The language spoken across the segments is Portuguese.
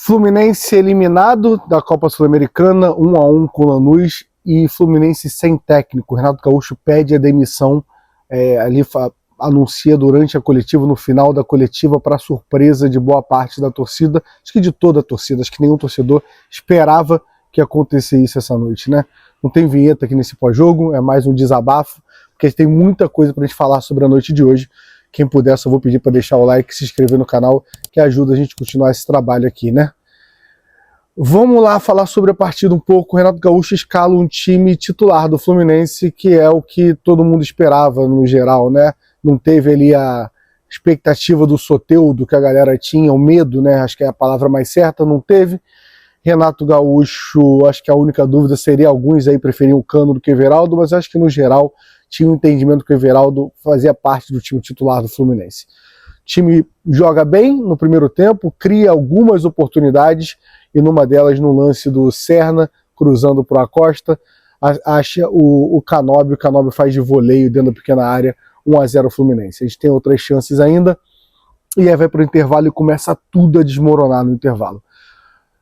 Fluminense eliminado da Copa Sul-Americana, 1-1 com o Lanús, e Fluminense sem técnico. Renato Gaúcho pede a demissão, anuncia durante a coletiva, no final da coletiva, para surpresa de boa parte da torcida, acho que de toda a torcida, acho que nenhum torcedor esperava que acontecesse isso essa noite, né? Não tem vinheta aqui nesse pós-jogo, é mais um desabafo, porque tem muita coisa para a gente falar sobre a noite de hoje. Quem puder, só vou pedir para deixar o like e se inscrever no canal, que ajuda a gente a continuar esse trabalho aqui, né? Vamos lá falar sobre a partida um pouco. O Renato Gaúcho escala um time titular do Fluminense, que é o que todo mundo esperava no geral, né? Não teve ali a expectativa do Soteldo que a galera tinha, o medo, né? Acho que é a palavra mais certa, não teve. Renato Gaúcho, acho que a única dúvida seria, alguns aí preferiam o Cano do que o Everaldo, mas acho que no geral tinha um entendimento que o Everaldo fazia parte do time titular do Fluminense. O time joga bem no primeiro tempo, cria algumas oportunidades, e numa delas, no lance do Serna, cruzando para o Acosta, acha o Canóbio faz de voleio dentro da pequena área, 1-0 Fluminense. A gente tem outras chances ainda, e aí vai para o intervalo e começa tudo a desmoronar no intervalo.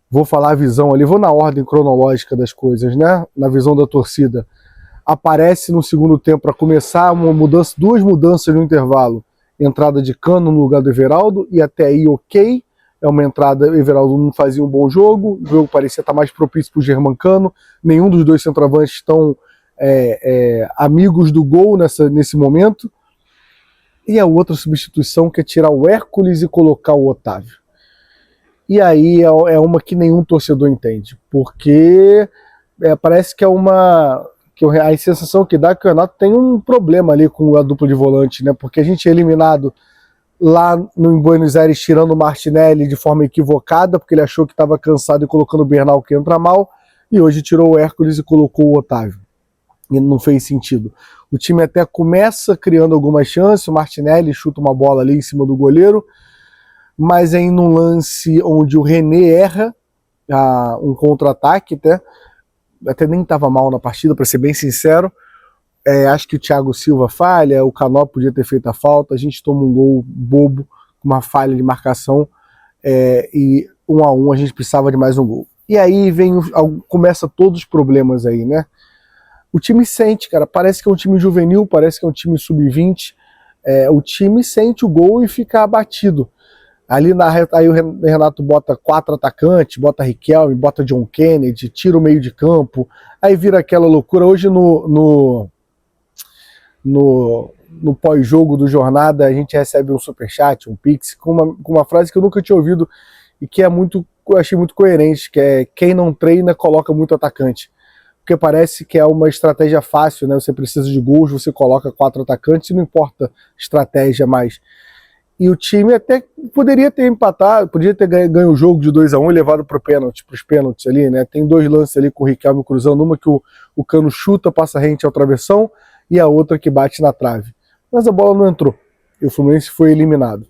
Vou falar a visão ali, vou na ordem cronológica das coisas, né? Na visão da torcida. Aparece no segundo tempo para começar uma mudança, duas mudanças no intervalo. Entrada de Cano no lugar do Everaldo, e até aí ok. É uma entrada, o Everaldo não fazia um bom jogo, o jogo parecia estar mais propício para o Germancano, nenhum dos dois centroavantes estão amigos do gol nesse momento. E a outra substituição que é tirar o Hércules e colocar o Otávio. E aí é uma que nenhum torcedor entende, porque parece que a sensação que dá é que o Renato tem um problema ali com a dupla de volante, né? Porque a gente é eliminado lá em Buenos Aires tirando o Martinelli de forma equivocada, porque ele achou que estava cansado e colocando o Bernal, que entra mal, e hoje tirou o Hércules e colocou o Otávio. E não fez sentido. O time até começa criando algumas chances, o Martinelli chuta uma bola ali em cima do goleiro, mas aí num lance onde o René erra um contra-ataque, até nem estava mal na partida, para ser bem sincero. Acho que o Thiago Silva falha, o Canó podia ter feito a falta, a gente toma um gol bobo, uma falha de marcação, e 1-1 a gente precisava de mais um gol. E aí começa todos os problemas aí, né? O time sente, cara, parece que é um time juvenil, parece que é um time sub-20, o time sente o gol e fica abatido. Ali aí o Renato bota 4 atacantes, bota Riquelme, bota John Kennedy, tira o meio de campo, aí vira aquela loucura. Hoje no pós-jogo do Jornada, a gente recebe um superchat, um pix, com uma frase que eu nunca tinha ouvido e que eu achei muito coerente, que é: quem não treina coloca muito atacante. Porque parece que é uma estratégia fácil, né? Você precisa de gols, você coloca 4 atacantes e não importa estratégia mais. E o time até poderia ter empatado, poderia ter ganho o jogo de 2-1 e levado para os pênaltis ali, né? Tem 2 lances ali com o Riquelme cruzando, uma que o Cano chuta, passa rente ao travessão, e a outra que bate na trave. Mas a bola não entrou, e o Fluminense foi eliminado.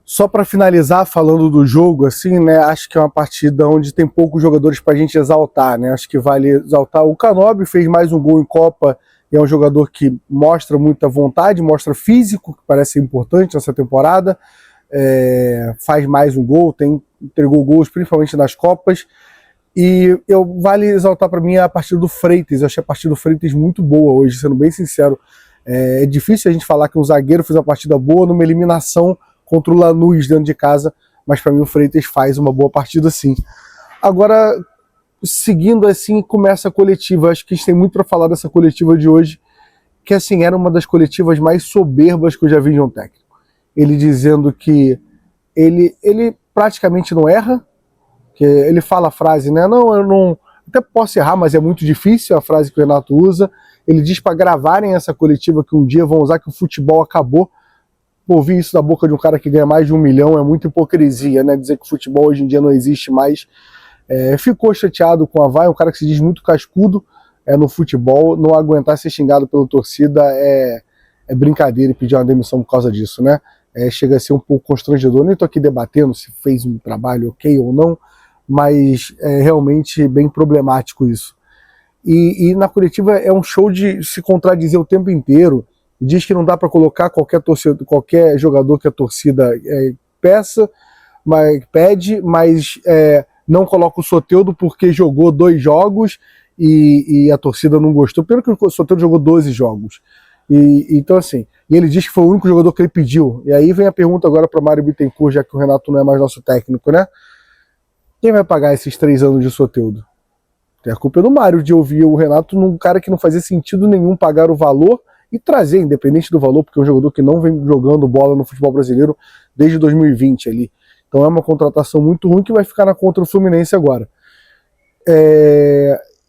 Só para finalizar, falando do jogo, assim, né, acho que é uma partida onde tem poucos jogadores para a gente exaltar, né? Acho que vale exaltar o Canóbio, fez mais um gol em Copa, e é um jogador que mostra muita vontade, mostra físico, que parece importante nessa temporada, faz mais um gol, entregou gols principalmente nas Copas, e vale exaltar para mim a partida do Freitas. Eu achei a partida do Freitas muito boa hoje, sendo bem sincero. É difícil a gente falar que um zagueiro fez uma partida boa numa eliminação contra o Lanús dentro de casa, mas para mim o Freitas faz uma boa partida sim. Agora, seguindo assim, começa a coletiva. Acho que a gente tem muito para falar dessa coletiva de hoje, que assim, era uma das coletivas mais soberbas que eu já vi de um técnico. Ele dizendo que ele praticamente não erra, que ele fala a frase, né? Não, eu não, até posso errar, mas é muito difícil, a frase que o Renato usa. Ele diz para gravarem essa coletiva que um dia vão usar, que o futebol acabou. Ouvir isso da boca de um cara que ganha mais de 1 milhão é muita hipocrisia, né? Dizer que o futebol hoje em dia não existe mais. Ficou chateado com a Vai, um cara que se diz muito cascudo no futebol, não aguentar ser xingado pela torcida é brincadeira, e pedir uma demissão por causa disso, né? Chega a ser um pouco constrangedor. Nem tô aqui debatendo se fez um trabalho ok ou não, mas é realmente bem problemático isso. E na coletiva é um show de se contradizer o tempo inteiro. Diz que não dá para colocar qualquer jogador que a torcida peça, mas não coloca o Soteldo porque jogou 2 jogos e a torcida não gostou. Pelo que o Soteldo jogou 12 jogos. Então, assim, e ele diz que foi o único jogador que ele pediu. E aí vem a pergunta agora para Mário Bittencourt, já que o Renato não é mais nosso técnico, né? Quem vai pagar esses 3 anos de Soteldo? Tem a culpa do Mário de ouvir o Renato num cara que não fazia sentido nenhum pagar o valor e trazer, independente do valor, porque é um jogador que não vem jogando bola no futebol brasileiro desde 2020 ali. Então é uma contratação muito ruim que vai ficar na conta do Fluminense agora.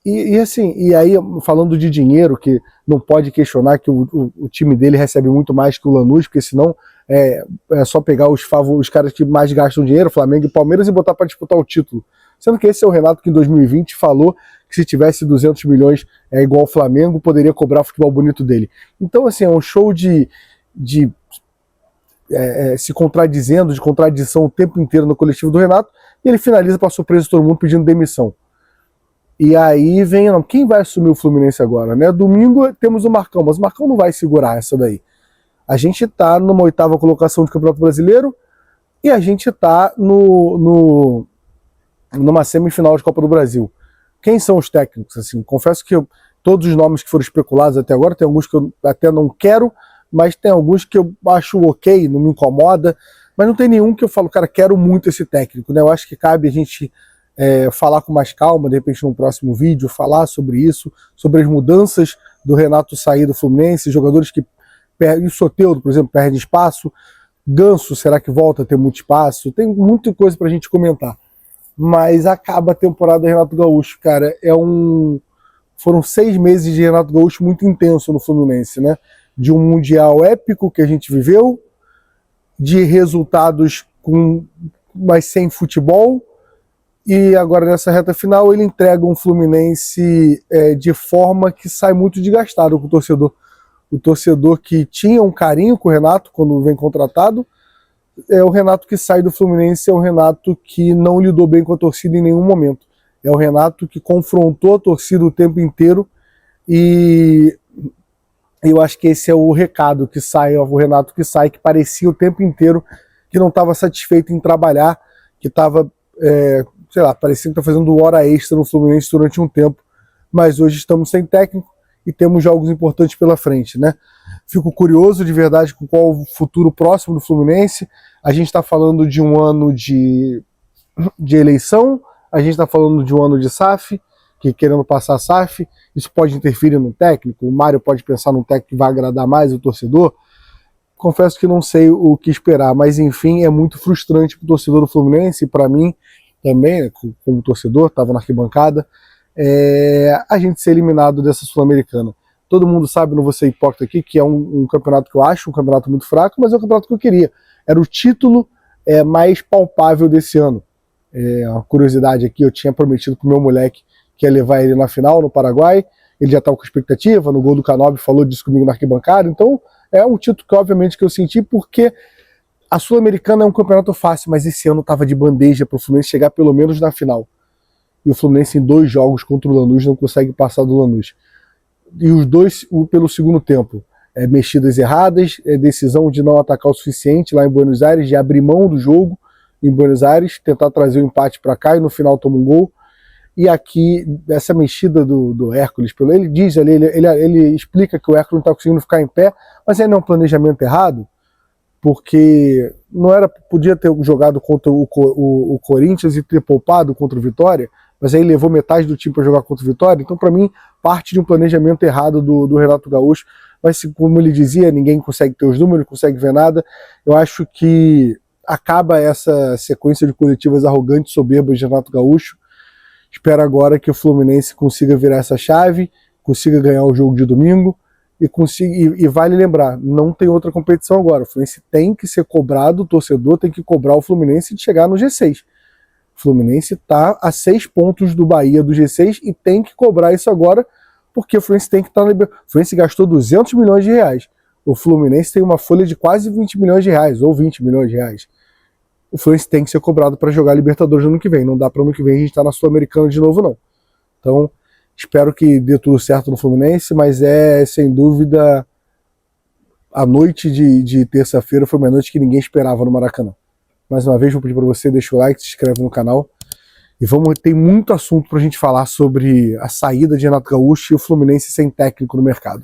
E aí, falando de dinheiro, que não pode questionar que o time dele recebe muito mais que o Lanús, porque senão é só pegar os caras que mais gastam dinheiro, Flamengo e Palmeiras, e botar para disputar o título. Sendo que esse é o Renato que em 2020 falou que se tivesse 200 milhões igual ao Flamengo, poderia cobrar o futebol bonito dele. Então, assim, é um show de se contradizendo, de contradição o tempo inteiro no coletivo do Renato, e ele finaliza para surpresa de todo mundo pedindo demissão. E aí vem, quem vai assumir o Fluminense agora, né? Domingo temos o Marcão, mas o Marcão não vai segurar essa daí. A gente tá numa 8ª colocação de Campeonato Brasileiro e a gente tá numa semifinal de Copa do Brasil. Quem são os técnicos? Assim, confesso que todos os nomes que foram especulados até agora, tem alguns que eu até não quero, mas tem alguns que eu acho ok, não me incomoda, mas não tem nenhum que eu falo, cara, quero muito esse técnico, né? Eu acho que cabe a gente falar com mais calma, de repente num próximo vídeo, falar sobre isso, sobre as mudanças do Renato sair do Fluminense, jogadores que perdem, o Soteldo, por exemplo, perde espaço, Ganso, será que volta a ter muito espaço? Tem muita coisa pra gente comentar. Mas acaba a temporada do Renato Gaúcho, cara, foram 6 meses de Renato Gaúcho muito intenso no Fluminense, né? De um mundial épico que a gente viveu, de resultados mas sem futebol, e agora nessa reta final ele entrega um Fluminense de forma que sai muito desgastado com o torcedor. O torcedor que tinha um carinho com o Renato quando vem contratado, o Renato que sai do Fluminense é o Renato que não lidou bem com a torcida em nenhum momento. É o Renato que confrontou a torcida o tempo inteiro, e eu acho que esse é o recado que sai, o Renato que sai, que parecia o tempo inteiro que não estava satisfeito em trabalhar, que estava, parecia que está fazendo hora extra no Fluminense durante um tempo, mas hoje estamos sem técnico e temos jogos importantes pela frente, né? Fico curioso de verdade com qual o futuro próximo do Fluminense. A gente está falando de um ano de eleição, a gente está falando de um ano de SAF, que querendo passar a SAF, isso pode interferir no técnico, o Mário pode pensar num técnico que vai agradar mais o torcedor. Confesso que não sei o que esperar, mas enfim, é muito frustrante para o torcedor do Fluminense, e para mim também, né, como torcedor, estava na arquibancada, a gente ser eliminado dessa Sul-Americana. Todo mundo sabe, não vou ser hipócrita aqui, que é um campeonato que eu acho um campeonato muito fraco, mas é o campeonato que eu queria. Era o título mais palpável desse ano. Uma curiosidade aqui, eu tinha prometido pro meu moleque que ia levar ele na final no Paraguai, ele já estava com expectativa, no gol do Canobi falou disso comigo na arquibancada, então é um título que obviamente que eu senti, porque a Sul-Americana é um campeonato fácil, mas esse ano estava de bandeja para o Fluminense chegar pelo menos na final. E o Fluminense em 2 jogos contra o Lanús não consegue passar do Lanús. E os 2 pelo segundo tempo. Mexidas erradas, decisão de não atacar o suficiente lá em Buenos Aires, de abrir mão do jogo em Buenos Aires, tentar trazer o empate para cá e no final toma um gol. E aqui, essa mexida do Hércules, ele diz ali, ele explica que o Hércules não está conseguindo ficar em pé, mas aí não é um planejamento errado, porque podia ter jogado contra o Corinthians e ter poupado contra o Vitória, mas aí levou metade do time para jogar contra o Vitória. Então, para mim, parte de um planejamento errado do Renato Gaúcho. Mas, como ele dizia, ninguém consegue ter os números, não consegue ver nada. Eu acho que acaba essa sequência de coletivas arrogantes, soberbas de Renato Gaúcho. Espero agora que o Fluminense consiga virar essa chave, consiga ganhar o jogo de domingo, e vale lembrar, não tem outra competição agora. O Fluminense tem que ser cobrado, o torcedor tem que cobrar o Fluminense de chegar no G6. O Fluminense está a 6 pontos do Bahia do G6 e tem que cobrar isso agora, porque o Fluminense tem que estar na Libertadores. O Fluminense gastou 200 milhões de reais. O Fluminense tem uma folha de quase 20 milhões de reais, ou 20 milhões de reais. O Fluminense tem que ser cobrado para jogar Libertadores no ano que vem. Não dá para ano que vem a gente estar na Sul-Americana de novo, não. Então, espero que dê tudo certo no Fluminense, mas sem dúvida, a noite de terça-feira foi uma noite que ninguém esperava no Maracanã. Mais uma vez, vou pedir para você, deixa o like, se inscreve no canal. E tem muito assunto para a gente falar sobre a saída de Renato Gaúcho e o Fluminense sem técnico no mercado.